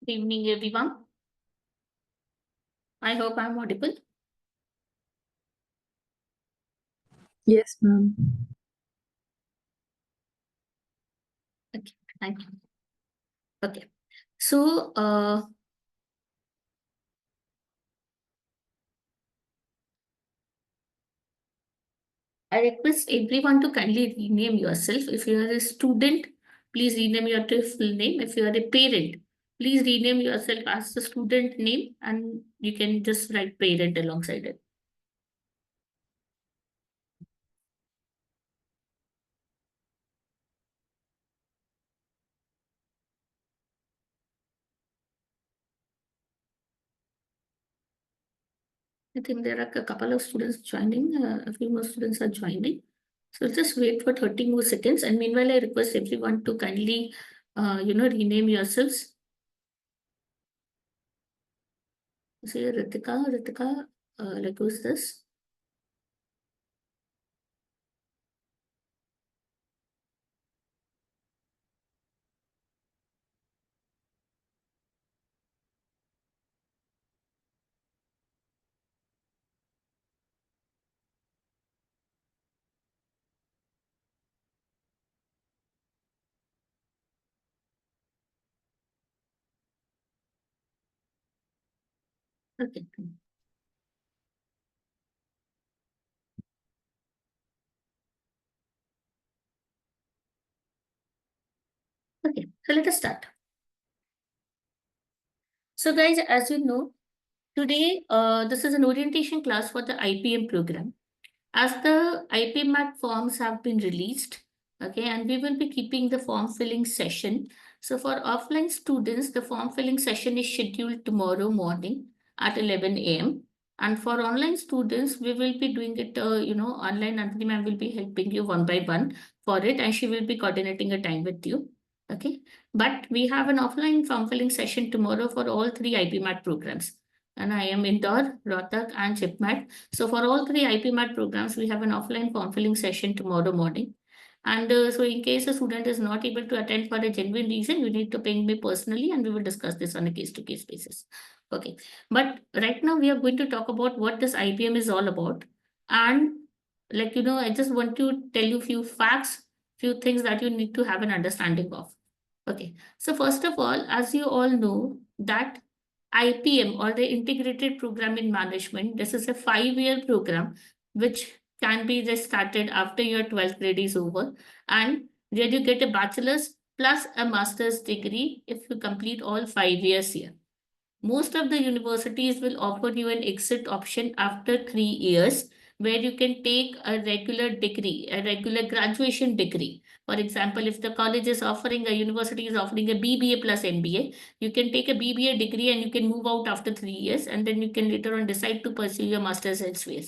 Good evening, everyone. I hope I'm audible. Yes, ma'am. Okay, thank you. Okay, so I request everyone to kindly rename yourself. If you are a student, please rename your full name. If you are a parent, please rename yourself as the student name, and you can just write parent alongside it. I think there are a couple of students joining. A few more students are joining. So just wait for 30 more seconds. And meanwhile, I request everyone to kindly, rename yourselves. See, Ritika, like who's this? Okay. Okay. So let us start. So guys, as you know, today this is an orientation class for the IPM program. As the IPMAT forms have been released, okay, and we will be keeping the form filling session. So for offline students, the form filling session is scheduled tomorrow morning at 11 a.m. And for online students, we will be doing it, online. Anthony ma'am will be helping you one by one for it, and she will be coordinating a time with you. Okay. But we have an offline form filling session tomorrow for all three IPMAT programs. And I am Indore, Rohtak, and Chipmat. So for all three IPMAT programs, we have an offline form filling session tomorrow morning. And so in case a student is not able to attend for a genuine reason, you need to ping me personally and we will discuss this on a case-to-case basis. Okay. But right now we are going to talk about what this IPM is all about. And I just want to tell you few facts, few things that you need to have an understanding of. Okay. So first of all, as you all know that IPM or the Integrated Program in Management, this is a 5-year program which can be just started after your 12th grade is over. And there you get a bachelor's plus a master's degree if you complete all 5 years here. Most of the universities will offer you an exit option after 3 years where you can take a regular degree, a regular graduation degree. For example, if the college is offering, a university is offering a BBA plus MBA, you can take a BBA degree and you can move out after 3 years and then you can later on decide to pursue your master's elsewhere.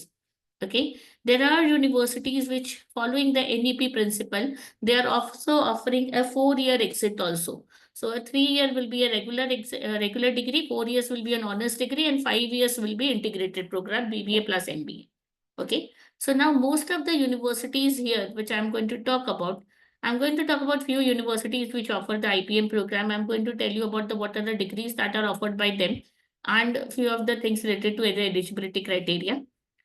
Okay. There are universities which, following the NEP principle, they are also offering a 4-year exit also. So a 3-year will be a regular degree, 4 years will be an honors degree, and 5 years will be integrated program BBA plus MBA. Okay. So now most of the universities here, which I'm going to talk about, I'm going to talk about few universities which offer the IPM program. I'm going to tell you about the what are the degrees that are offered by them, and few of the things related to the eligibility criteria,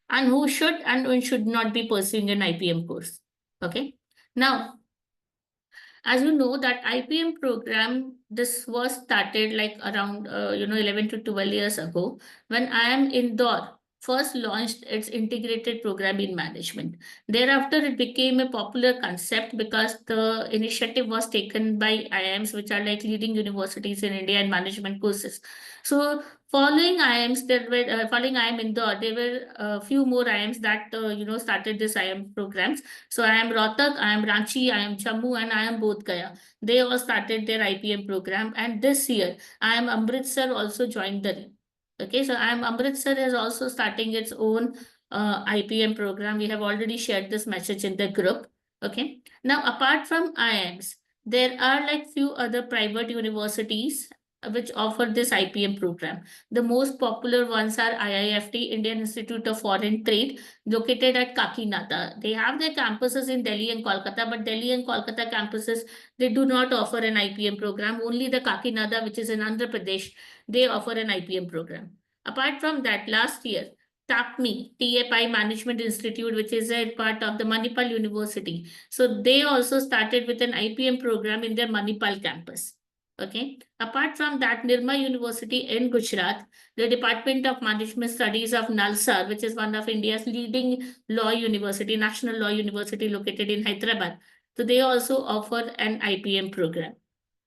and who should and who should not be pursuing an IPM course. Okay. Now, as you know that IPM program, this was started like around 11 to 12 years ago when IIM Indore first launched its integrated program in management. Thereafter, it became a popular concept because the initiative was taken by IIMs, which are like leading universities in India in management courses. So following IIMs, following IIM Indore, there were a few more IIMs that started this IIM programs. So I am Rohtak, I am Ranchi, I am Jammu, and I am Bodh Gaya. They all started their IPM program, and this year I am Amritsar also joined the. Okay, so I am Amritsar is also starting its own IPM program. We have already shared this message in the group. Okay, now apart from IIMs, there are like few other private universities which offer this IPM program. The most popular ones are IIFT, Indian Institute of Foreign Trade, located at Kakinada. They have their campuses in Delhi and Kolkata, but Delhi and Kolkata campuses, they do not offer an IPM program. Only the Kakinada, which is in Andhra Pradesh, they offer an IPM program. Apart from that, last year, TAPMI, TFI Management Institute, which is a part of the Manipal University. So they also started with an IPM program in their Manipal campus. Okay. Apart from that, Nirma University in Gujarat, the Department of Management Studies of Nalsar, which is one of India's leading law university, national law university located in Hyderabad. So they also offer an IPM program.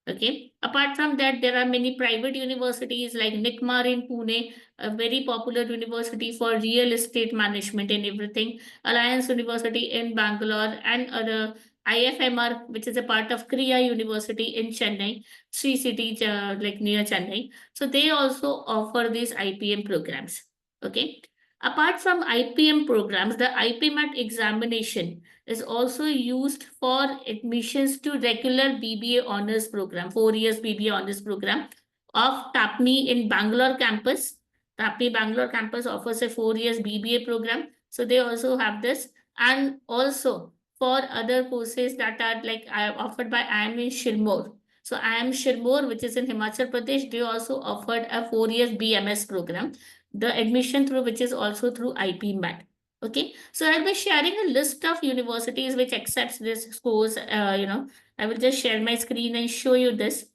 Okay. Apart from that, there are many private universities like NICMAR in Pune, a very popular university for real estate management and everything. Alliance University in Bangalore and other IFMR, which is a part of Kriya University in Chennai, Sri City, like near Chennai. So they also offer these IPM programs. Okay. Apart from IPM programs, the IPMAT examination is also used for admissions to regular BBA honors program, 4 years BBA honors program of TAPMI in Bangalore campus. TAPMI Bangalore campus offers a 4 years BBA program. So they also have this. And also for other courses that are like offered by IIM in Shirmore. So IIM Shirmore, which is in Himachal Pradesh, they also offered a 4 years BMS program. The admission through which is also through IPMAT. Okay, so I'll be sharing a list of universities which accepts this course. I will just share my screen and show you this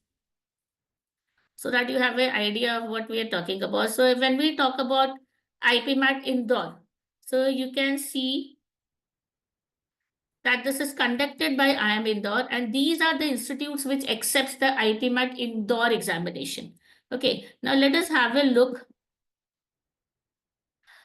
so that you have an idea of what we are talking about. So when we talk about IPMAT Indore, so you can see that this is conducted by IIM Indore, and these are the institutes which accepts the IPMAT Indore examination. Okay, now let us have a look.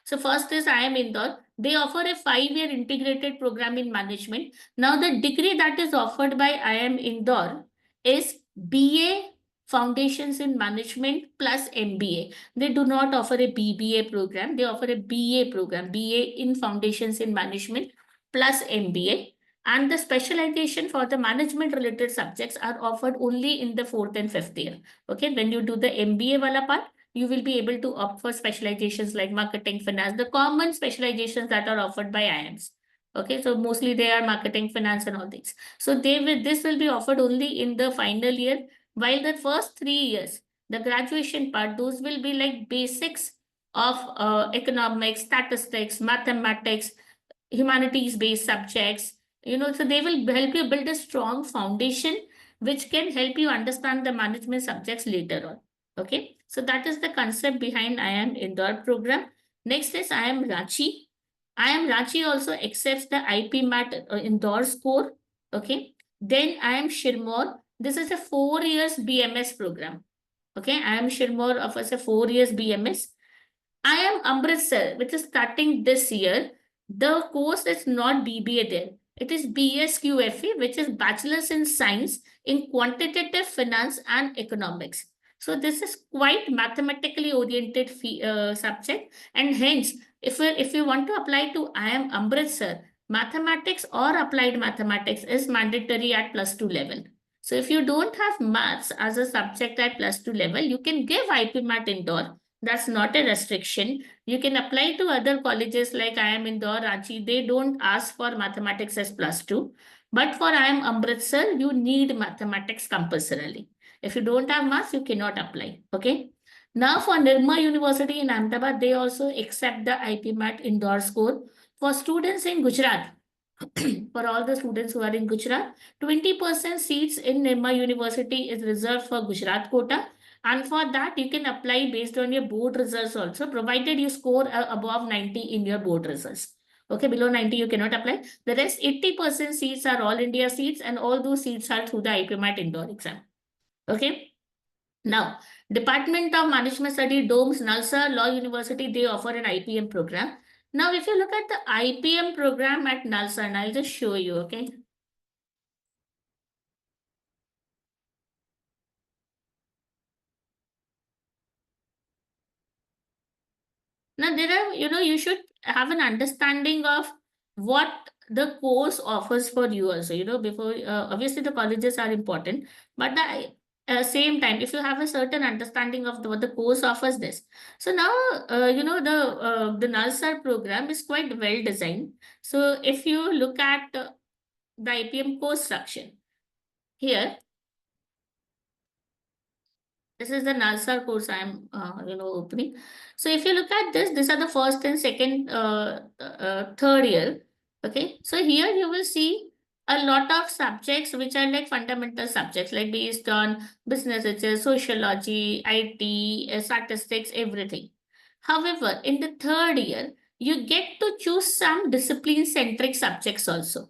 So first is IIM Indore. They offer a 5-year integrated program in management. Now the degree that is offered by IIM Indore is BA Foundations in Management plus MBA. They do not offer a BBA program. They offer a BA program, BA in Foundations in Management plus MBA. And the specialization for the management related subjects are offered only in the 4th and 5th year. Okay, when you do the MBA wala part, you will be able to opt for specializations like marketing, finance, the common specializations that are offered by IIMs. Okay, so mostly they are marketing, finance, and all things. So this will be offered only in the final year, while the first 3 years, the graduation part, those will be like basics of economics, statistics, mathematics, humanities-based subjects. So they will help you build a strong foundation, which can help you understand the management subjects later on. Okay, so that is the concept behind IIM Indore program. Next is IIM Ranchi. IIM Ranchi also accepts the IPMAT Indore score. Okay, then IIM Shirmore. This is a 4 years BMS program. Okay, IIM Shirmore offers a 4 years BMS. IIM Amritsar, which is starting this year. The course is not BBA there. It is BSQFE, which is Bachelor's in Science in Quantitative Finance and Economics. So this is quite mathematically oriented subject, and hence, if you want to apply to IIM Amritsar, mathematics or applied mathematics is mandatory at +2 level. So if you don't have maths as a subject at +2 level, you can give IPMAT Indore. That's not a restriction. You can apply to other colleges like IIM Indore, Ranchi. They don't ask for mathematics as +2. But for IIM Amritsar, you need mathematics compulsorily. If you don't have maths, you cannot apply. Okay. Now for Nirma University in Ahmedabad, they also accept the IPMAT Indore score. For students in Gujarat, for all the students who are in Gujarat, 20% seats in Nirma University is reserved for Gujarat quota. And for that, you can apply based on your board results also, provided you score above 90 in your board results. Okay, below 90, you cannot apply. The rest 80% seats are all India seats, and all those seats are through the IPMAT Indore exam. Okay. Now, Department of Management Study, DOMS, Nalsar Law University, they offer an IPM program. Now, if you look at the IPM program at Nalsar, and I'll just show you, okay? Now, there are, you should have an understanding of what the course offers for you also, before, obviously the colleges are important, but the same time, if you have a certain understanding of what the course offers this. So now, the NALSAR program is quite well designed. So if you look at the IPM course structure here, this is the NALSAR course I'm, opening. So if you look at this, these are the first and second, third year. Okay. So here you will see a lot of subjects which are like fundamental subjects, like based on business, sociology, IT, statistics, everything. However, in the third year, you get to choose some discipline centric subjects also.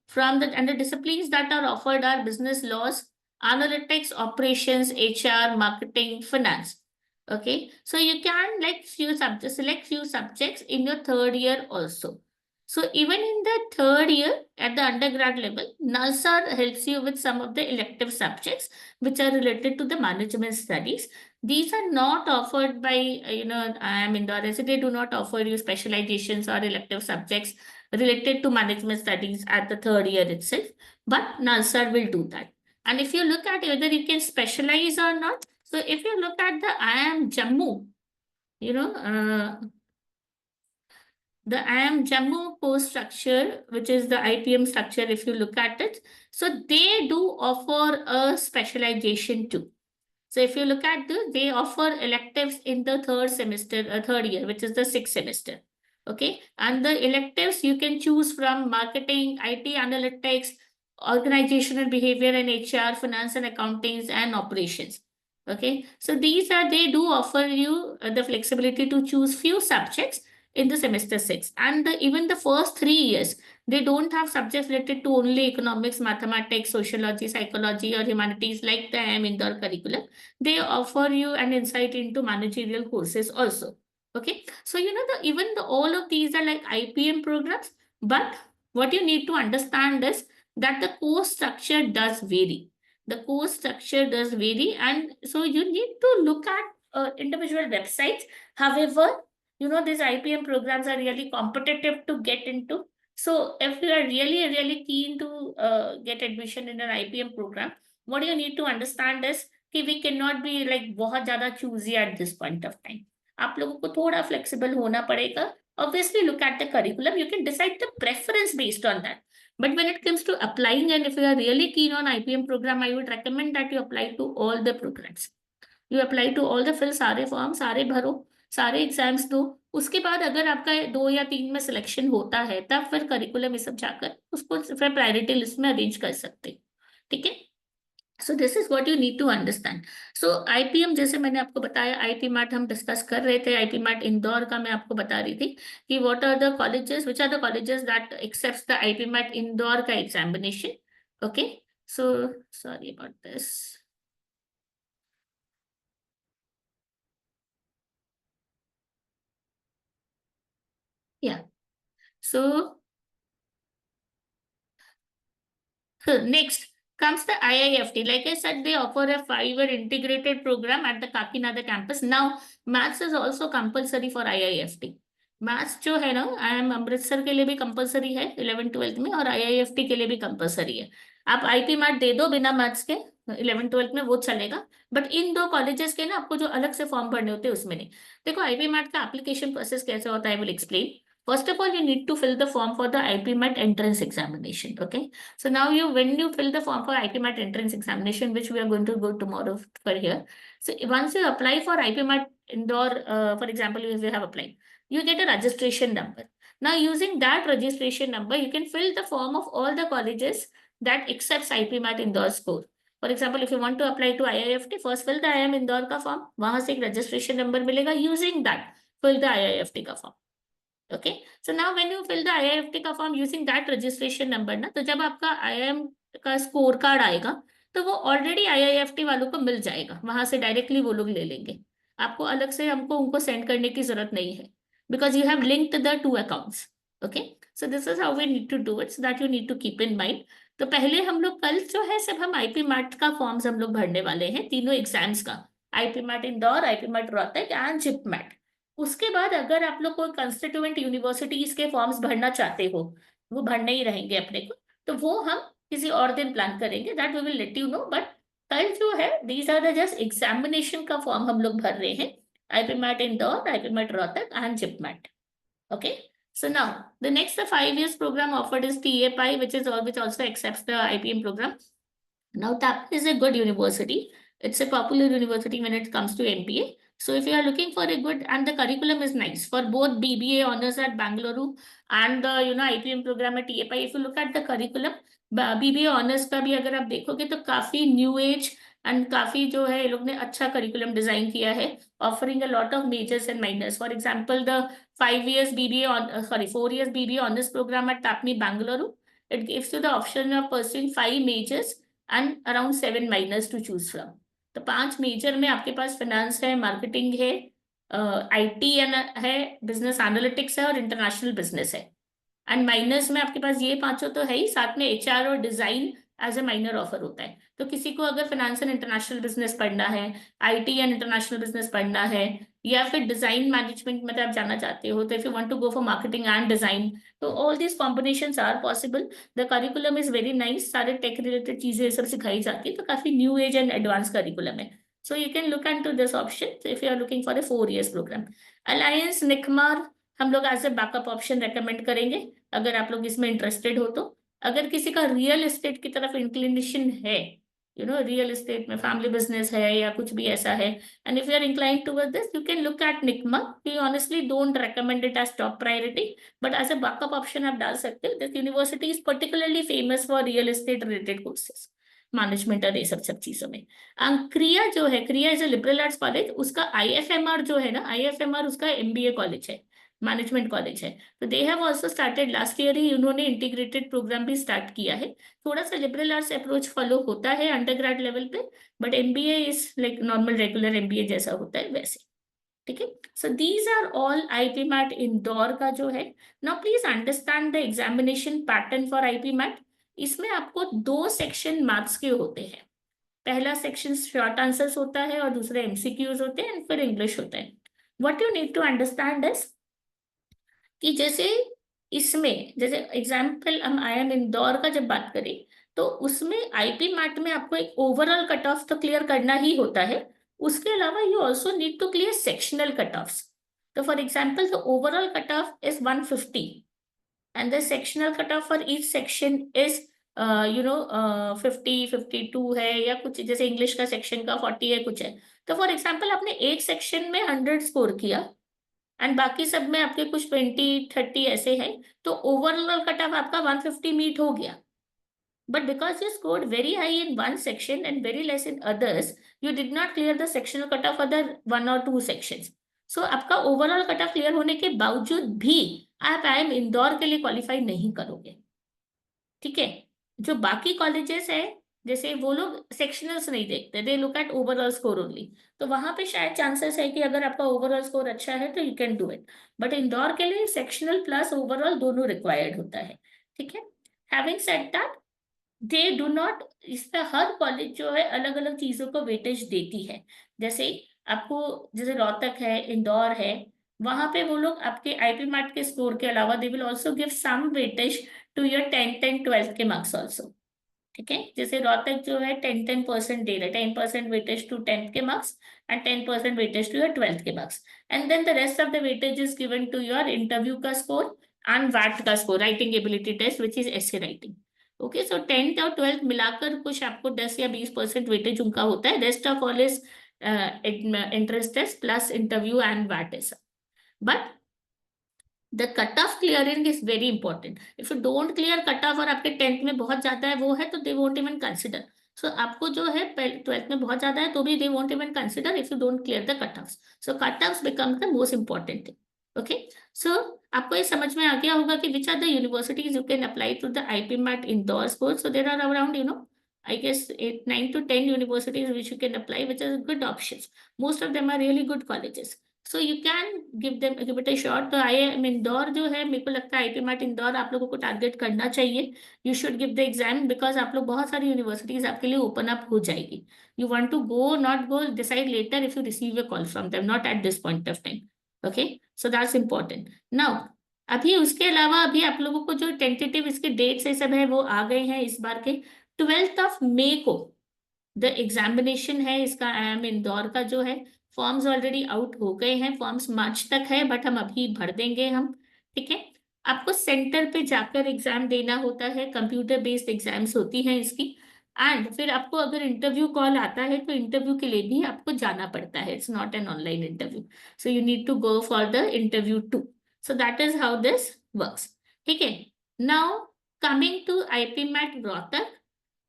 From and the disciplines that are offered are business laws, analytics, operations, HR, marketing, finance. Okay, so you can like select few subjects in your third year also. So even in the third year at the undergrad level, NALSAR helps you with some of the elective subjects which are related to the management studies. These are not offered by, IIM Indore. So they do not offer you specializations or elective subjects related to management studies at the third year itself, but NALSAR will do that. And if you look at whether you can specialize or not, so if you look at the IIM Jammu, you know, the IIM Jammu course structure, which is the IPM structure, if you look at it, so they do offer a specialization too. So if you look at they offer electives in the third semester, third year, which is the sixth semester. Okay. And the electives you can choose from marketing, IT analytics, organizational behavior and HR, finance and accountings, and operations. Okay. So they do offer you the flexibility to choose few subjects in the semester six. And even the first 3 years, they don't have subjects related to only economics, mathematics, sociology, psychology, or humanities like the IIM Indore curriculum. They offer you an insight into managerial courses also. Okay, so all of these are like IPM programs, but what you need to understand is that the course structure does vary. The course structure does vary, and so you need to look at individual websites. However, these IPM programs are really competitive to get into. So if you are really, really keen to get admission in an IPM program, what you need to understand is कि we cannot be like बहुत ज़्यादा choosy at this point of time. आप लोगों को थोड़ा flexible होना पड़ेगा. Obviously, look at the curriculum. You can decide the preference based on that. But when it comes to applying, and if you are really keen on IPM program, I would recommend that you apply to all the programs. You apply to all the fill, सारे form सारे भरो, सारे exams दो. उसके बाद अगर आपका 2 या 3 में सिलेक्शन होता है, तब फिर करिकुलम ये सब जाकर उसको फिर प्रायोरिटी लिस्ट में अरेंज कर सकते हैं. ठीक है. So this is what you need to understand. So IPM, जैसे मैंने आपको बताया, आईपी मैट हम डिस्कस कर रहे थे. आईपी मैट इंदौर का मैं आपको बता रही थी कि what are the colleges, which are the colleges that accepts the IP mat Indore का examination. Okay, so sorry about this. Yeah. So next comes the IIFT. Like I said, they offer a 5-year integrated program at the Kakinada campus. Now, maths is also compulsory for IIFT. Maths जो है ना, IIM Amritsar के लिए भी compulsory है 11th-12th में, और IIFT के लिए भी कंपलसरी है. आप आईपी मैट दे दो बिना मैथ्स के 11th-12th में, वो चलेगा. बट इन दो कॉलेजेस के ना आपको जो अलग से फॉर्म भरने होते हैं उसमें नहीं. देखो आईपी मैट का एप्लीकेशन प्रोसेस कैसे होता है, I will explain. First of all, you need to fill the form for the IPMAT entrance examination. Okay. So now when you fill the form for IPMAT entrance examination, which we are going to go tomorrow for here. So once you apply for IPMAT Indore, for example, if you have applied, you get a registration number. Now using that registration number, you can fill the form of all the colleges that accepts IPMAT Indore score. For example, if you want to apply to IIFT, first fill the IIM Indore का form. वहां से एक registration number मिलेगा. Using that, fill the IIFT का form. Okay. So now when you fill the IIFT का form using that registration number ना, तो जब आपका आईआईएम का स्कोर कार्ड आएगा तो वो ऑलरेडी आईआईएफटी वालों को मिल जाएगा. वहां से डायरेक्टली वो लोग ले लेंगे. आपको अलग से हमको उनको सेंड करने की जरूरत नहीं है, because you have linked the 2 accounts. Okay. So this is how we need to do it, so that you need to keep in mind. तो पहले हम लोग कल जो है सब हम आईपी मैट का फॉर्म्स हम लोग भरने वाले हैं, तीनों एग्जाम्स का. IP mat Indore, IPMAT Rohtak and JIPMAT. उसके बाद अगर आप लोग कोई कंस्टिट्यूएंट यूनिवर्सिटीज के फॉर्म्स भरना चाहते हो, वो भरने ही रहेंगे अपने को, तो वो हम किसी और दिन प्लान करेंगे. That we will let you know. But कल जो है these are the just examination का फॉर्म हम लोग भर रहे हैं, IP mat Indore, IPMAT Rohtak and JIPMAT. Okay. So now the next 5 years program offered is TAPI, which also accepts the IPM program. Now TAPI is a good university. It's a popular university when it comes to MBA. So if you are looking for a good, and the curriculum is nice for both BBA honors at Bangalore and the IPM program at TAPI. If you look at the curriculum, BBA honors का भी अगर आप देखोगे तो काफी new age and काफी जो है ये लोग ने अच्छा करिकुलम डिजाइन किया है, offering a lot of majors and minors. For example the 5 years BBA on 4 years BBA honors program at TAPMI Bangalore. It gives you the option of pursuing 5 majors and around 7 minors to choose from. तो 5 major में आपके पास finance है, marketing है, IT है, business analytics है और international business है. एंड माइनर्स में आपके पास ये पांचों तो है ही, साथ में एचआर और design as a minor offer होता है. तो किसी को अगर फाइनेंस एंड इंटरनेशनल बिजनेस पढ़ना है, आईटी एंड इंटरनेशनल बिजनेस पढ़ना है, या फिर डिजाइन मैनेजमेंट में आप जाना चाहते हो, तो if you want to go for marketing and design, तो all these combinations are possible. The curriculum is very nice, सारे टेक रिलेटेड चीजें सब सिखाई जाती है, तो काफी new age and advance curriculum है. So you can look into this option if you are looking for a 4 years programme. Alliance NICMAR हम लोग as a backup option recommend करेंगे अगर आप लोग इसमें इंटरेस्टेड हो तो. अगर किसी का रियल एस्टेट की तरफ इंक्लिनेशन है, रियल एस्टेट में फैमिली बिजनेस है या कुछ भी ऐसा है, and if you are inclined towards this, you can look at NICMAR. We honestly don't recommend it as top priority, but as a backup option आप डाल सकते हो. This university is particularly famous for real estate related courses, management और ये सब चीजों में. क्रिया जो है, Krea is a liberal arts college, उसका आईएफएमआर जो है ना, आईएफएमआर उसका एमबीए कॉलेज है, मैनेजमेंट कॉलेज है. तो they have also started, last year ही उन्होंने इंटीग्रेटेड प्रोग्राम भी स्टार्ट किया है. थोड़ा सा लिबरल आर्ट्स अप्रोच फॉलो होता है अंडरग्रेड लेवल पे, but MBA is like normal regular MBA जैसा होता है वैसे. ठीक है. So these are all IP mat Indore का जो है. Now please understand the examination pattern for IPMAT. इसमें आपको 2 सेक्शन मैथ्स के होते हैं. पहला सेक्शन शॉर्ट आंसर्स होता है और दूसरा एमसीक्यूज होते हैं, फिर इंग्लिश होता है. What you need to understand is कि जैसे इसमें, जैसे एग्जाम्पल हम आईएम इंदौर का जब बात करें, तो उसमें आईपी मैट में आपको एक ओवरऑल कट ऑफ तो क्लियर करना ही होता है. उसके अलावा you also need to clear sectional cut off. तो for example the overall cut off is 150 and the sectional cut off for each section is 50, 52 है, या कुछ जैसे इंग्लिश का सेक्शन का 40 है कुछ है. तो फॉर एग्जाम्पल आपने एक सेक्शन में 100 स्कोर किया एंड बाकी सब में आपके कुछ 20, 30 ऐसे हैं, तो ओवरऑल कट ऑफ आपका 150 मीट हो गया. But because you scored very high in one section and very less in others, you did not clear the sectional cut off other 1 or 2 sections. So आपका ओवरऑल कट ऑफ क्लियर होने के बावजूद भी आप IM Indore के लिए qualify नहीं करोगे. ठीक है. जो बाकी कॉलेजेस है, जैसे वो लोग सेक्शनल्स नहीं देखते, they look at overall score only. तो वहां पे शायद चांसेस है कि अगर आपका ओवरऑल स्कोर अच्छा है तो you can do it. But Indore के लिए सेक्शनल प्लस ओवरऑल दोनों रिक्वायर्ड होता है. ठीक है. Having said that, they do not, इसमें हर कॉलेज जो है अलग अलग चीजों को वेटेज देती है. जैसे आपको, जैसे रोहतक है, इंदौर है, वहां पे वो लोग आपके आईपी मैट के स्कोर के अलावा they will also give some weightage to your 10th and 12th के मार्क्स ऑल्सो. ठीक है. जैसे रोहतक जो है 10% दे रहे, 10% वेटेज टू 10th के marks and 10% weightage to your 12th के marks, and then the rest of the weightage is given to your interview का स्कोर एंड वैट का score, writing ability test which is essay writing. Okay. So 10th और 12th मिलाकर कुछ आपको 10 या 20% weightage उनका होता है. Rest of all is interest test plus interview and what ऐसा. But the cut off clearing is very important. If you don't clear cut off और आपके 10th में बहुत ज्यादा है वो है, तो दे वोंट इवन कंसिडर. सो आपको जो है 12th में बहुत ज्यादा है तो भी they won't even consider if you don't clear the cut off. So cut off become the most important thing. Okay. So आपको ये समझ में आ गया होगा कि which are the universities you can apply to the IP mat Indore score. So there are around I guess 8, 9 to 10 universities which you can apply, which are good options. Most of them are really good colleges. So you can give it a shot. तो IIM Indore जो है, मेरे को लगता है IP mat Indore आप लोगों को टारगेट करना चाहिए. You should give the exam because आप लोग बहुत सारी यूनिवर्सिटीज आपके लिए ओपन अप हो जाएगी. You want to go, not go, decide later if you receive a call from them, not at this point of time. Okay. So that's important. Now अभी उसके अलावा अभी आप लोगों को जो टेंटेटिव इसके डेट्स ये सब है वो आ गए हैं इस बार के. 12th of May को द एग्जामिनेशन है इसका IIM इंदौर का जो है, फॉर्म्स ऑलरेडी आउट हो गए हैं, फॉर्म्स मार्च तक है, बट हम अभी भर देंगे हम, ठीक है। आपको सेंटर पे जाकर एग्जाम देना होता है, कंप्यूटर बेस्ड एग्जाम्स होती हैं इसकी। एंड फिर आपको अगर इंटरव्यू कॉल आता है तो इंटरव्यू के लिए भी आपको जाना पड़ता है, it's not an online interview, so you need to go for the interview too. So that is how this works, ठीक है। Now coming to IPMAT Rohtak.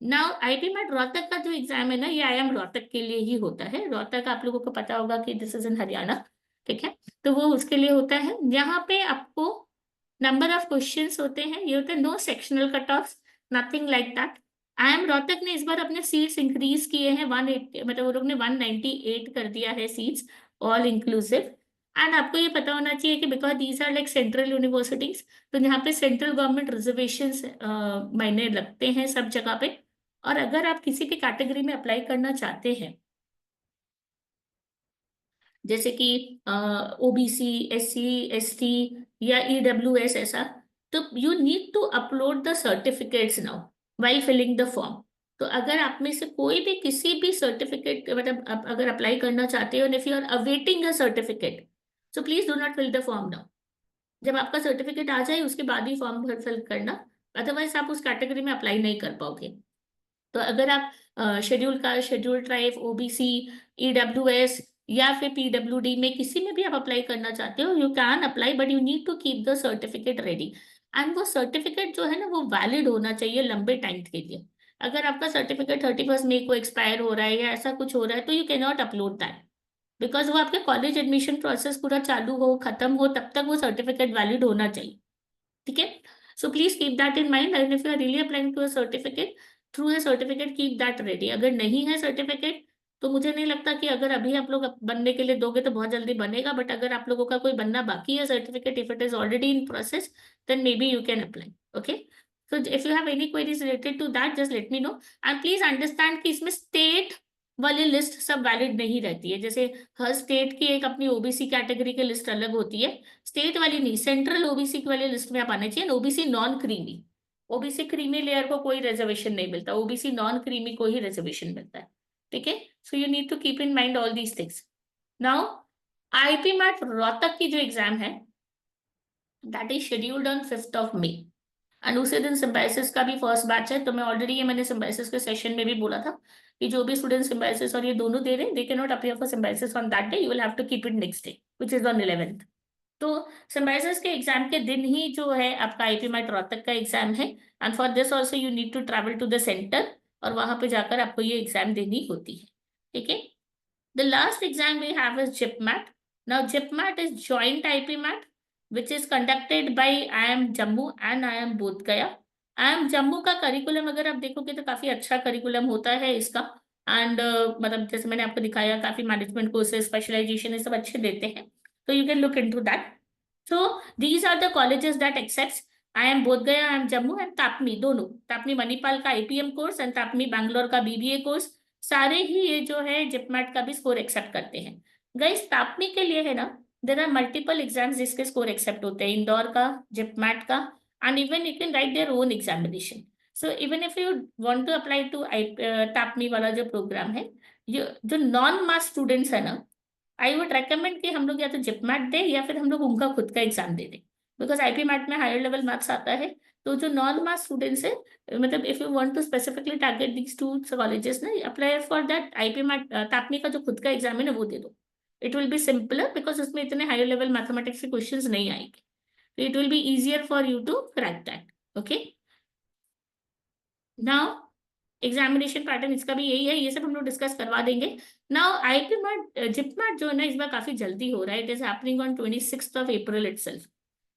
Now IPMAT Rohtak का जो एग्जाम है ना, ये IIM रोहतक के लिए ही होता है। रोहतक आप लोगों को पता होगा कि दिस इज इन हरियाणा, ठीक है। तो वो उसके लिए होता है, यहाँ पे आपको नंबर ऑफ क्वेश्चंस होते हैं, ये होते हैं no sectional cut off, nothing like that. IIM Rohtak ने इस बार अपने सीट्स इंक्रीज किए हैं, 180, मतलब वो लोग ने 198 कर दिया है सीट्स, ऑल इंक्लूसिव। एंड आपको ये पता होना चाहिए कि because these are like central universities, तो यहाँ पे सेंट्रल गवर्नमेंट रिजर्वेशन मायने लगते हैं सब जगह पे। और अगर आप किसी भी कैटेगरी में अप्लाई करना चाहते हैं, जैसे कि OBC, SC, ST या EWS ऐसा, तो you need to upload the certificates now while filling the form. तो अगर आप में से कोई भी किसी भी सर्टिफिकेट, मतलब आप अगर अप्लाई करना चाहते हो, if you are awaiting a certificate, so please do not fill the form now. जब आपका सर्टिफिकेट आ जाए उसके बाद ही फॉर्म भर फिल करना, अदरवाइज आप उस कैटेगरी में अप्लाई नहीं कर पाओगे। तो अगर आप schedule caste, schedule tribe, OBC, EWS या फिर PWD में किसी में भी आप अप्लाई करना चाहते हो, you can apply, but you need to keep the certificate ready. And वो सर्टिफिकेट जो है ना, वो वैलिड होना चाहिए लंबे टाइम के लिए। अगर आपका सर्टिफिकेट 31 मई को एक्सपायर हो रहा है या ऐसा कुछ हो रहा है, तो you can not upload that, because वो आपके कॉलेज एडमिशन प्रोसेस पूरा चालू हो, खत्म हो, तब तक वो सर्टिफिकेट वैलिड होना चाहिए, ठीक है। So please keep that in mind, and if you are really applying to a certificate, through a certificate, keep that ready. अगर नहीं है सर्टिफिकेट, तो मुझे नहीं लगता कि अगर अभी आप लोग बनने के लिए दोगे तो बहुत जल्दी बनेगा, बट अगर आप लोगों का कोई बनना बाकी है certificate, if it is already in process, then maybe you can apply, okay. So if you have any queries related to that, just let me know. And please understand कि इसमें स्टेट वाली list सब valid नहीं रहती है, जैसे हर state की एक अपनी OBC कैटेगरी की लिस्ट अलग होती है, स्टेट वाली नहीं, सेंट्रल OBC की वाली लिस्ट में आप आने चाहिए। OBC non creamy, OBC creamy layer को कोई रिजर्वेशन नहीं मिलता, OBC नॉन क्रीमी को ही रिजर्वेशन मिलता है, ठीक है। So you need to keep in mind all these things. Now IPMAT Rohtak की जो एग्जाम है, that is scheduled on 5 May, and उसी दिन सिम्बायोसिस का भी फर्स्ट बैच है। तो मैं ऑलरेडी, ये मैंने सिम्बायोसिस के सेशन में भी बोला था कि जो भी स्टूडेंट सिम्बायोसिस और ये दोनों दे रहे हैं, they can not appear for Symbiosis on that day, you will have to keep it next day, which is on 11th। तो सिम्बायोसिस के एग्जाम के दिन ही जो है आपका आईपी मैट रोहतक का एग्जाम है, and for this also you need to travel to the centre, और वहां पे जाकर आपको ये एग्जाम देनी होती है, ठीक है। The last exam we have is JIPMAT. Now, JIPMAT is joint IP MAT, which is conducted by IIM Jammu and IIM Bodh Gaya. IIM Jammu का करिकुलम अगर आप देखोगे तो काफी अच्छा करिकुलम होता है इसका, एंड मतलब जैसे मैंने आपको दिखाया, काफी मैनेजमेंट कोर्सेज, स्पेशलाइजेशन, ये सब अच्छे देते हैं, तो you can look into that. So these are the colleges that accepts IIM Bodh Gaya, IIM Jammu and तापमी, दोनों, तापमी मणिपाल का IPM कोर्स एंड तापमी बैंगलोर का BBA कोर्स, सारे ही ये जो है जिपमैट का भी स्कोर एक्सेप्ट करते हैं। गाइस तापमी के लिए है ना, देर आर मल्टीपल एग्जाम्स जिसके स्कोर एक्सेप्ट होते हैं, इंदौर का, जिपमैट का, and even you can write their own examination. So even if you want to apply to TAPMI वाला जो प्रोग्राम है, जो नॉन मास स्टूडेंट्स है ना, आई वुड रेकमेंड कि हम लोग या तो जिपमैट दे या फिर हम लोग उनका खुद का एग्जाम दे दें, बिकॉज आईपी मैट में हायर लेवल मार्क्स आता है। तो जो नॉन मास स्टूडेंट्स है, मतलब if you want to specifically target these two colleges ना, apply for that IPMAT, TAPMI का जो खुद का एग्जाम है ना वो दे दो। It will be simpler because उसमें इतने हायर लेवल मैथमेटिक्स के क्वेश्चंस नहीं आएंगे, तो it will be easier for you to crack that, okay. Now examination pattern इसका भी यही है, ये सब हम लोग डिस्कस करवा देंगे। नाउ आईपी मैट, जिपमैट जो है ना, इस बार काफी जल्दी हो रहा है, it is happening on 26th April itself.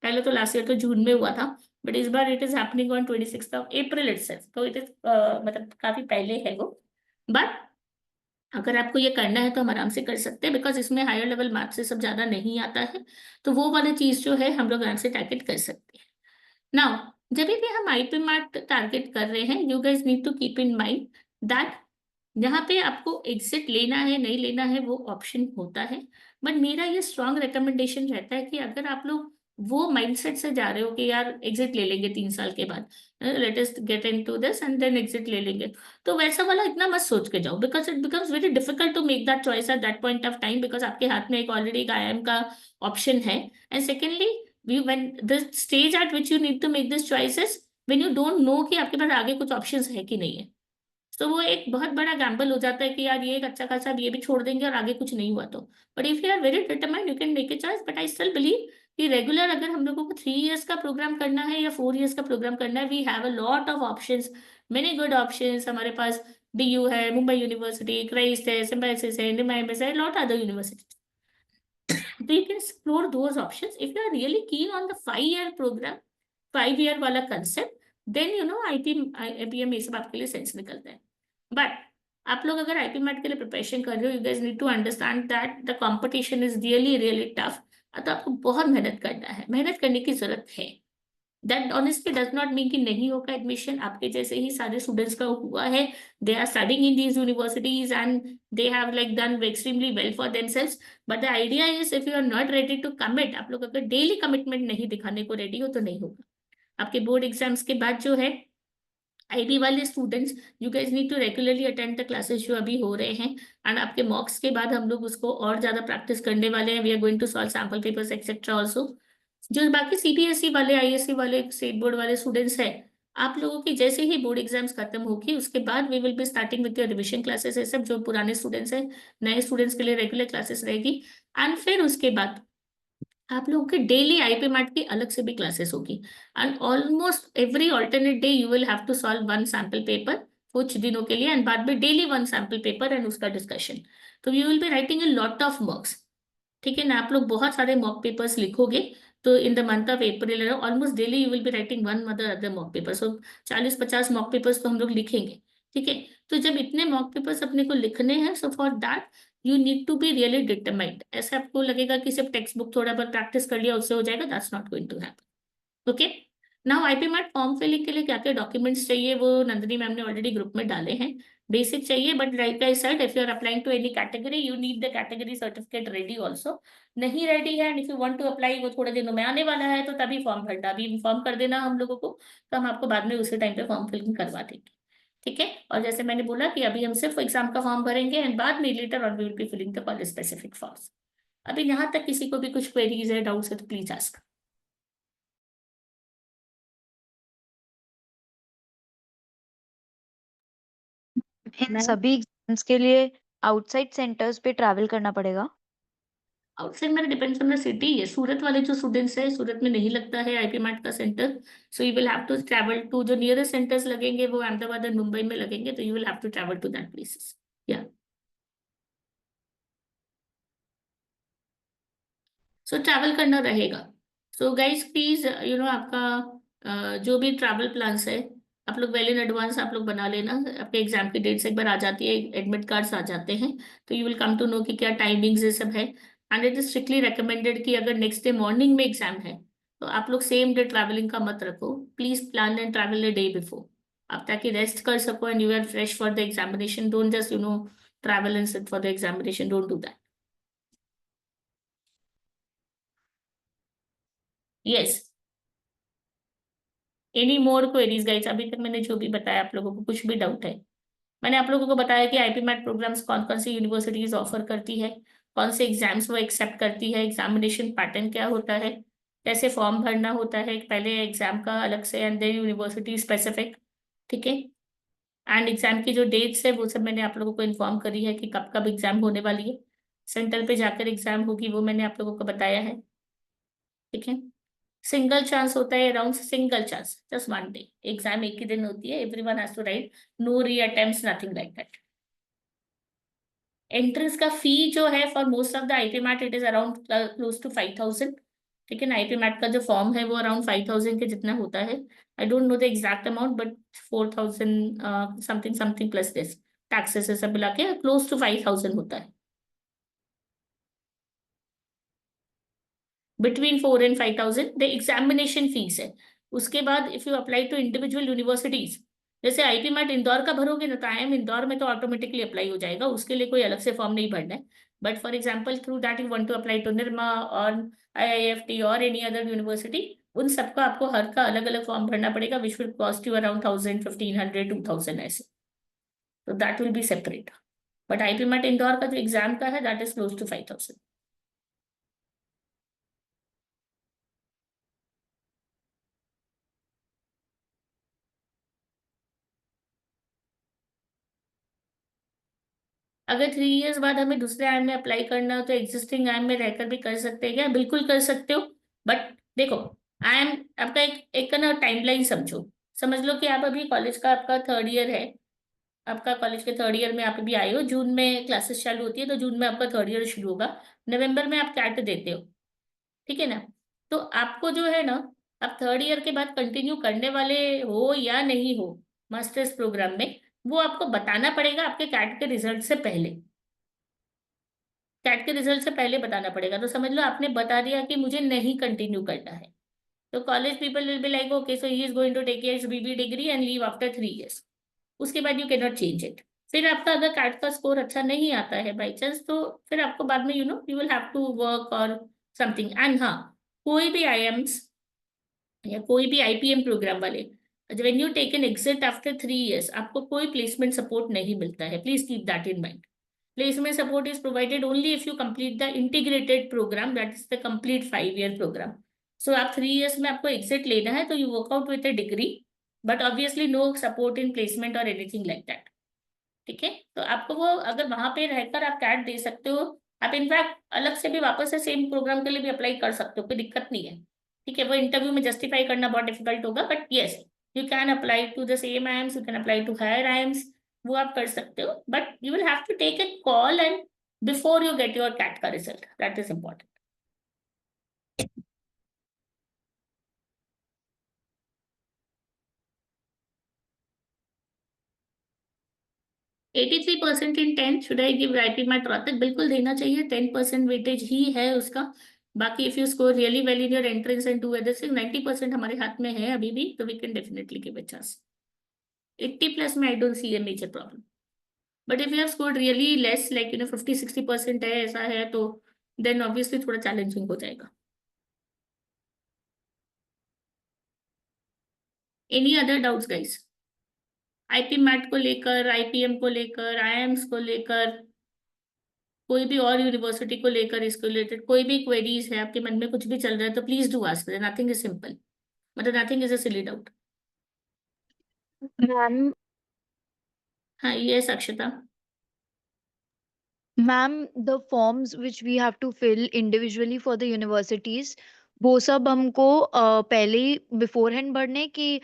पहले तो लास्ट ईयर तो जून में हुआ था, बट इस बार it is happening on 26th April itself, तो इट इज मतलब काफी पहले है वो। बट अगर आपको ये करना है तो हम आराम से कर सकते हैं, बिकॉज इसमें हायर लेवल मैथ्स से सब ज्यादा नहीं आता है, तो वो वाली चीज जो है हम लोग आराम से टारगेट कर सकते हैं। नाउ जब भी हम आईपी मैट टारगेट कर रहे हैं, you guys need to keep in mind that यहाँ पे आपको एग्जिट लेना है नहीं लेना है वो ऑप्शन होता है, बट मेरा ये स्ट्रॉन्ग रिकमेंडेशन रहता है कि अगर आप लोग वो माइंडसेट से जा रहे हो कि यार एग्जिट ले लेंगे 3 साल के बाद, let us get into this and then exit ले लेंगे, तो वैसा वाला इतना मत सोच के जाओ, because it becomes very difficult to make that choice at that point of time, because आपके हाथ में एक ऑलरेडी एक IIM का ऑप्शन है। And secondly, we when the stage at which you need to make this choices, when you don't know कि आपके पास आगे कुछ ऑप्शंस है कि नहीं है, तो वो एक बहुत बड़ा गैम्बल हो जाता है कि यार ये एक अच्छा खासा ये भी छोड़ देंगे और आगे कुछ नहीं हुआ तो। But if you are very determined you can make a choice, but I still believe कि रेगुलर अगर हम लोगों को 3 years का प्रोग्राम करना है या 4 years का प्रोग्राम करना है, we have a lot of options, many good options हमारे पास। DU है, मुंबई यूनिवर्सिटी, क्राइस्ट है, सिम्बायोसिस है, NIMS है, lot other universities, so you can explore those options if you are really keen on the 5 year program, 5 year वाला concept, then you know IPM ये सब आपके लिए सेंस निकलता है। बट आप लोग अगर IP मैट के लिए प्रिपरेशन कर रहे हो, you guys need to understand that the competition is really really tough, तो आपको बहुत मेहनत करना है, मेहनत करने की जरूरत है। That honestly does not mean कि नहीं होगा एडमिशन, आपके जैसे ही सारे स्टूडेंट्स का हुआ है, they are studying in these universities and they have like done extremely well for themselves, but the idea is if you are not ready to commit, आप लोग अगर डेली कमिटमेंट नहीं दिखाने को रेडी हो तो नहीं होगा। आपके बोर्ड एग्जाम्स के बाद जो है IB वाले students, you guys need to regularly attend the classes जो अभी हो रहे हैं, एंड आपके मॉक्स के बाद हम लोग उसको और ज्यादा प्रैक्टिस करने वाले हैं, we are going to solve sample papers etcetera also. जो बाकी CBSE वाले, ISC वाले, स्टेट बोर्ड वाले स्टूडेंट्स हैं, आप लोगों की जैसे ही बोर्ड एग्जाम्स खत्म होगी उसके बाद we will be starting with your revision classes, है सब जो पुराने स्टूडेंट्स हैं, नए स्टूडेंट्स के लिए रेगुलर क्लासेस रहेगी, एंड फिर उसके बाद आप लोगों के डेली IP मैट की अलग से भी क्लासेस होगी, and almost every alternate day you will have to solve one sample paper कुछ दिनों के लिए, एंड बाद में daily one sample paper and उसका डिस्कशन, तो you will be writing a lot of mocks. ठीक है ना, आप लोग बहुत सारे मॉक पेपर्स लिखोगे, तो in the month of April almost daily you will be writing one mother other mock paper, so 40-50 mock papers तो हम लोग लिखेंगे। ठीक है, तो जब इतने मॉक पेपर्स अपने को लिखने हैं, so for that you need to be really determined. ऐसा आपको लगेगा कि सिर्फ टेक्स्ट बुक थोड़ा बहुत प्रैक्टिस कर लिया उससे हो जाएगा, that's not going to happen. Okay, now IP MAT form filling के लिए क्या क्या डॉक्यूमेंट्स चाहिए वो नंदिनी मैम ने ऑलरेडी ग्रुप में डाले हैं। बेसिक चाहिए, but like I said if you are applying to any category you need the category certificate ready also. नहीं रेडी है and if you want to apply, वो थोड़े दिनों में आने वाला है, तो तभी फॉर्म भरना, अभी इन्फॉर्म कर देना हम लोगों को, तो हम आपको बाद में उसी टाइम पे फॉर्म फिलिंग करवा देंगे। ठीक है, और जैसे मैंने बोला कि अभी हम सिर्फ एग्जाम का फॉर्म भरेंगे एंड बाद में later on we will be filling the college specific forms. अभी यहाँ तक किसी को भी कुछ क्वेरीज है, डाउट्स है तो प्लीज आस्क। इन सभी एग्जाम्स के लिए आउटसाइड सेंटर्स पे ट्रैवल करना पड़ेगा? आउटसाइड मेरा डिपेंड्स ऑन द सिटी है, सूरत वाले जो स्टूडेंट्स है, सूरत में नहीं लगता है IP मैट का centre, so you will have to travel to, जो नियरेस्ट सेंटर्स लगेंगे वो अहमदाबाद और मुंबई में लगेंगे, तो you will have to travel to that places. या सो ट्रैवल करना रहेगा। सो गाइज प्लीज आपका जो भी ट्रैवल प्लान्स है, आप लोग वेल इन एडवांस आप लोग बना लेना, आपके एग्जाम की डेट्स एक बार आ जाती है, एडमिट कार्ड्स आ जाते हैं, तो you will come to know कि क्या टाइमिंग्स ये सब है। And it is strictly recommended कि अगर नेक्स्ट डे मॉर्निंग में एग्जाम है तो आप लोग सेम डे ट्रैवलिंग का मत रखो, please plan and travel a day before, आप ताकि रेस्ट कर सको and you are fresh for the examination, don't just travel and sit for the examination, don't do that. Yes, any more queries guys, अभी तक मैंने जो भी बताया आप लोगों को कुछ भी डाउट है? मैंने आप लोगों को बताया कि IP मैट प्रोग्राम्स कौन कौन सी यूनिवर्सिटीज ऑफर करती है, कौन से एग्जाम्स वो एक्सेप्ट करती है, एग्जामिनेशन पैटर्न क्या होता है, कैसे फॉर्म भरना होता है, पहले एग्जाम का अलग से एंड देन यूनिवर्सिटी स्पेसिफिक। ठीक है, एंड एग्जाम की जो डेट्स है वो सब मैंने आप लोगों को इन्फॉर्म करी है कि कब कब एग्जाम होने वाली है, सेंटर पे जाकर एग्जाम होगी वो मैंने आप लोगों को बताया है। ठीक है, सिंगल चांस होता है, around single chance, just one day exam, एक ही दिन होती है, everyone has to write, no re attempts, nothing like that. Entrance का फी जो है for most of the IP MAT it is around close to 5,000। ठीक है ना, IP मैट का जो फॉर्म है वो अराउंड 5,000 के जितना होता है, I don't know the exact amount but 4,000 something something plus this, taxes से सब मिला के क्लोज टू 5,000 होता है, between 4 and 5,000 the examination fees है। उसके बाद if you apply to individual universities, जैसे आईपी मैट इंदौर का भरोगे ना, तो IIM इंदौर में तो ऑटोमेटिकली अप्लाई हो जाएगा, उसके लिए कोई अलग से फॉर्म नहीं भरना है। But for example through that you want to apply to Nirma और IIFT और एनी अदर यूनिवर्सिटी, उन सबका आपको हर का अलग अलग फॉर्म भरना पड़ेगा, which will cost you around 1000, 1500, 2000 ऐसे। तो that will be separate. But IP mat Indore का जो एग्जाम का है दैट इज क्लोज टू 5000। अगर 3 इयर्स बाद हमें दूसरे IIM में अप्लाई करना हो तो एग्जिस्टिंग IIM में रहकर भी कर सकते हैं क्या? बिल्कुल कर सकते हो। बट देखो, IIM आपका एक का ना टाइमलाइन समझो। समझ लो कि आप अभी कॉलेज का आपका 3rd ईयर है, आपका कॉलेज के 3rd ईयर में आप अभी आए हो, जून में क्लासेस चालू होती है, तो जून में आपका 3rd ईयर शुरू होगा, नवंबर में आप कैट देते हो, ठीक है ना? तो आपको जो है ना, आप 3rd ईयर के बाद कंटिन्यू करने वाले हो या नहीं हो मास्टर्स प्रोग्राम में, वो आपको बताना पड़ेगा आपके कैट के रिजल्ट से पहले। कैट के रिजल्ट से पहले बताना पड़ेगा, तो समझ लो आपने बता दिया कि मुझे नहीं कंटिन्यू करना है, तो college people will be like okay so he is going to take his BB degree and leave after 3 years. उसके बाद you can not change it. फिर आपका अगर कैट का स्कोर अच्छा नहीं आता है बाई चांस, तो फिर आपको बाद में you will have to work और समथिंग। एंड हाँ, कोई भी IIMs या कोई भी IPM प्रोग्राम वाले, when you take an exit after 3 years, आपको कोई प्लेसमेंट सपोर्ट नहीं मिलता है, please keep that in mind. Placement support is provided only if you complete the integrated program, that is the complete 5 year program. So आप 3 years में आपको exit लेना है तो you work out with a degree, but obviously no support in placement or anything like that. ठीक है? तो आपको वो अगर वहां पे रहकर आप कैट दे सकते हो, आप इनफैक्ट अलग से भी वापस से सेम प्रोग्राम के लिए भी अप्लाई कर सकते हो, कोई दिक्कत नहीं है। ठीक है, वो इंटरव्यू में जस्टिफाई करना बहुत डिफिकल्ट होगा, but yes, you can apply to the same IIMs, you can apply to higher IIMs, वो आप कर सकते हो, but you will have to take a call and before you get your CAT का result, that is important. 83% in 10, should I give IP MAT Rohtak? बिल्कुल देना चाहिए, 10% weightage ही है उसका। बाकी if you score really well in your entrance and to other thing, 90% हमारे हाथ में है अभी भी, तो we can definitely give it chance. 80+ में I don't see a major problem. But if you have scored really less, like 50-60% है, ऐसा है, तो देन ऑब्वियसली थोड़ा चैलेंजिंग हो जाएगा। Any other doubts guys? IP MAT को लेकर, IPM को लेकर, IIMs को लेकर, कोई भी और यूनिवर्सिटी को लेकर, इसको रिलेटेड कोई भी क्वेरीज है आपके मन में, कुछ भी चल रहा है, तो please do ask, nothing is simple, मतलब nothing is a silly doubt. Ma'am हाँ, ये Akshata. Ma'am the forms which we have to fill individually for the universities, वो सब हमको पहले ही बिफोर हैंड भरने कि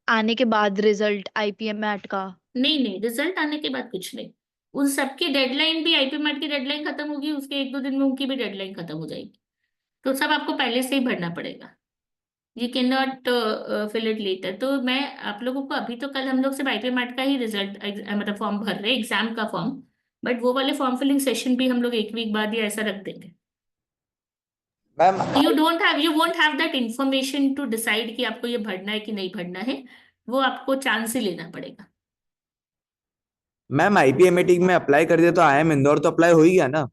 आने के बाद रिजल्ट IPM मैट का? नहीं नहीं, रिजल्ट आने के बाद कुछ नहीं, उन सबकी डेडलाइन भी, IP मैट की डेडलाइन खत्म होगी, उसके 1-2 दिन में उनकी भी डेडलाइन खत्म हो जाएगी, तो सब आपको पहले से ही भरना पड़ेगा। You can not fill it later. तो मैं आप लोगों को अभी, तो कल हम लोग सिर्फ IP मैट का ही रिजल्ट मतलब फॉर्म भर रहे हैं, एग्जाम का फॉर्म, बट वो वाले फॉर्म फिलिंग सेशन भी हम लोग 1 वीक बाद या ऐसा रख देंगे। Ma'am you won't have that information to decide कि आपको ये भरना है कि नहीं भरना है, वो आपको चांस ही लेना पड़ेगा। मैम IPMAT में अप्लाई कर दिया तो IIM इंदौर तो अप्लाई हो ही गया ना?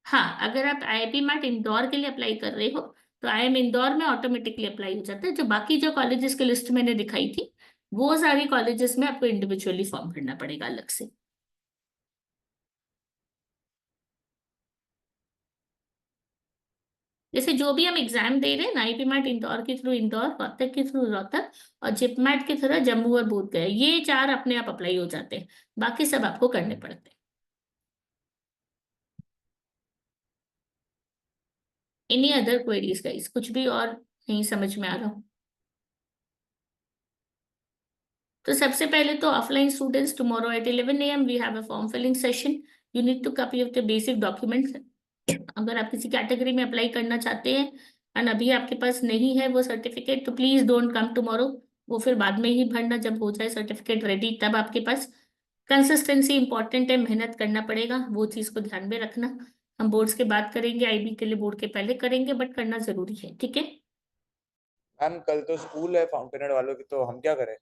हाँ, अगर आप IP मैट इंदौर के लिए अप्लाई कर रहे हो तो IIM इंदौर में ऑटोमेटिकली अप्लाई हो जाता है। जो बाकी जो कॉलेजेस की लिस्ट मैंने दिखाई थी, वो सारी कॉलेजेस में आपको इंडिविजुअली फॉर्म भरना पड़ेगा अलग से। जैसे जो भी हम एग्जाम दे रहे हैं ना, IP मैट इंदौर के थ्रू इंदौर, रोहतक के थ्रू रोहतक, और जिप मैट के थ्रू जम्मू और बोध गया, ये 4 अपने आप अप्लाई हो जाते हैं, बाकी सब आपको करने पड़ते हैं। Any other queries guys? कुछ भी और नहीं समझ में आ रहा? तो सबसे पहले तो offline students, tomorrow at 11 AM we have a form filling session. You need to copy of the basic documents. अगर आप किसी कैटेगरी में अप्लाई करना चाहते हैं एंड अभी आपके पास नहीं है वो सर्टिफिकेट, तो प्लीज डोंट कम टुमारो, वो फिर बाद में ही भरना, जब हो जाए सर्टिफिकेट रेडी तब आपके पास। कंसिस्टेंसी इंपॉर्टेंट है, मेहनत करना पड़ेगा, वो चीज को ध्यान में रखना। हम बोर्ड्स के बाद करेंगे, IB के लिए बोर्ड के पहले करेंगे, बट करना जरूरी है, ठीक है? मैम कल तो स्कूल है फाउंटेन हेड वालों की, तो हम क्या करें?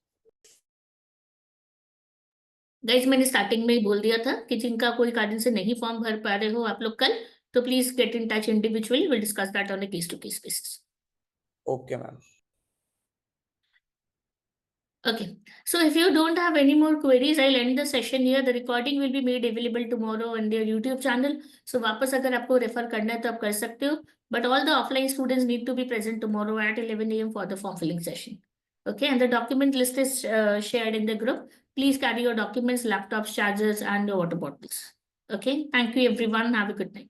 गाइज मैंने स्टार्टिंग में ही बोल दिया था कि जिनका कोई कारण से नहीं फॉर्म भर पा रहे हो आप लोग कल, तो please get in touch individually, will discuss that on a case to case basis. Okay ma'am. Okay, so if you don't have any more queries, I'll end the session here. The recording will be made available tomorrow on their YouTube channel. So वापस अगर आपको refer करना है तो आप कर सकते हो. But all the offline students need to be present tomorrow at 11 a.m. for the form filling session. Okay, and the document list is shared in the group. Please carry your documents, laptops, chargers, and your water bottles. Okay, thank you everyone. Have a good night.